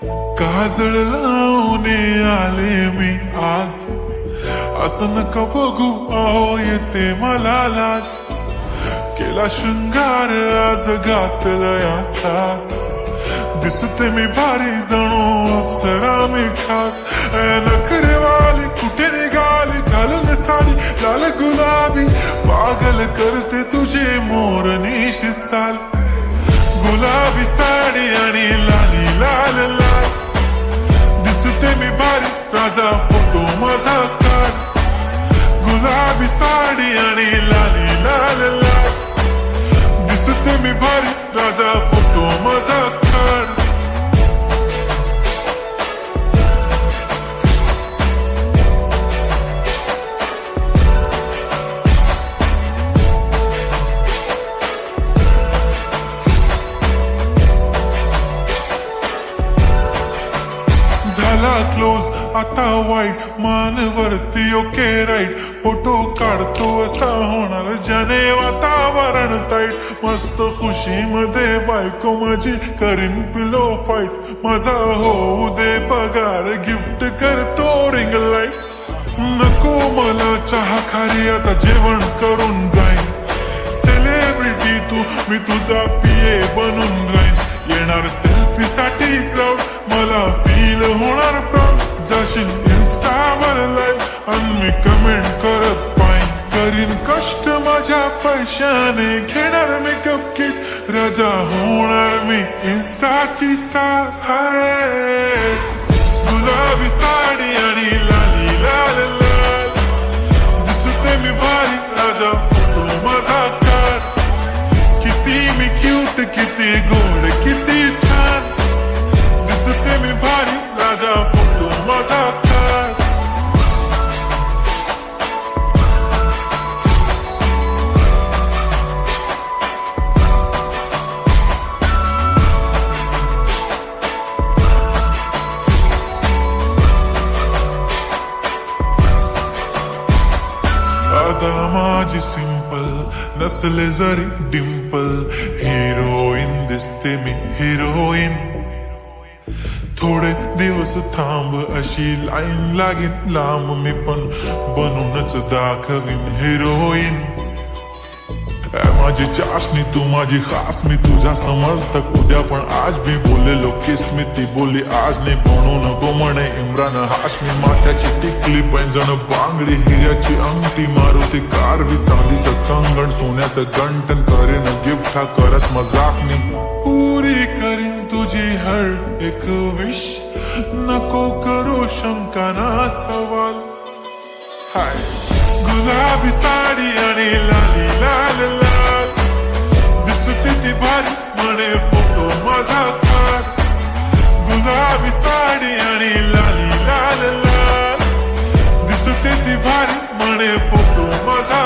काजळ लावून आले मी आज, असं नका बघू अहो येते मला लाज. केला शृंगार आज घातला असाच, दिसते मी भारी जणू अप्सरा मी खास. नखरेवाली कुठे निघाली घालून साडी लाल गुलाबी, पागल करते तुझे मोरनीशी चाल. गुलाबी साडी आणि लाली लाल लाल, दिसते मी भारी राजा फोटो माझा काढ. गुलाबी साडी आणि लाली लाल लाल, दिसते मी भारी राजा फोटो माझा काढ. झाला क्लोज आता वाईट, मान वरती ओके राईट. फोटो काढतो असा होणार ज्याने वातावरण ताईट. मस्त खुशी मध्ये बायको माझी करीन पिलो फाईट. माझा होऊ दे पगार गिफ्ट करतो रिंग लाईट. नको मला चहा खारी आता जेवण करून जाईन. सेलिब्रिटी तू मी तुझा पिये बनून राहीन. येणार सेल्फी साठी क्राऊड मला फील होणार प्राऊड. जाशील इन्स्टावर लाईव्ह आणि मी कमेंट करत पाईन. करीन कष्ट माझ्या पैशाने घेणार मेकअप किट. राजा होणार मी इन्स्टाची स्टार. हाय गुलाबी साडी आणि लाली लाल लाल, दिसते मी भारी राजा फोटो माझा काढ. किती मी क्यूट किती गोड किती छान, दिसते मी भारी राजा फोटो माझा काढ. आता माझी सिंपल नसले जरी डिंपल, हिरोईन दिसते मी हिरोईन. थोडे दिवस थांब अशी लाईन लागेल लांब, मी पण बनूनच दाखवीन हिरोईन. माझी चाशनी तू माझी खास, मी तुझा समर्थक उद्या पण आज भी बोलेलो किस्मी. ती बोली आज नाही बनू नको म्हणे इम्रान हाशमी. माथ्याची टिकली पैंजण बांगडी हिऱ्याची अंगठी, मारुती कार बी चांदीचं कंगण सोन्याचं गंटन. करेन गिफ्ट हा करत मजाकनी. पुरी करीन तुझी हर एक विश, नको करू शंका ना सवाल. हाय गुलाबी साडी आणि लाली लाल लाल, दिसते ती भारी म्हणे फोटो माझा काढ. गुलाबी साडी आणि लाली लाल लाल, दिसते ती भारी म्हणे फोटो माझा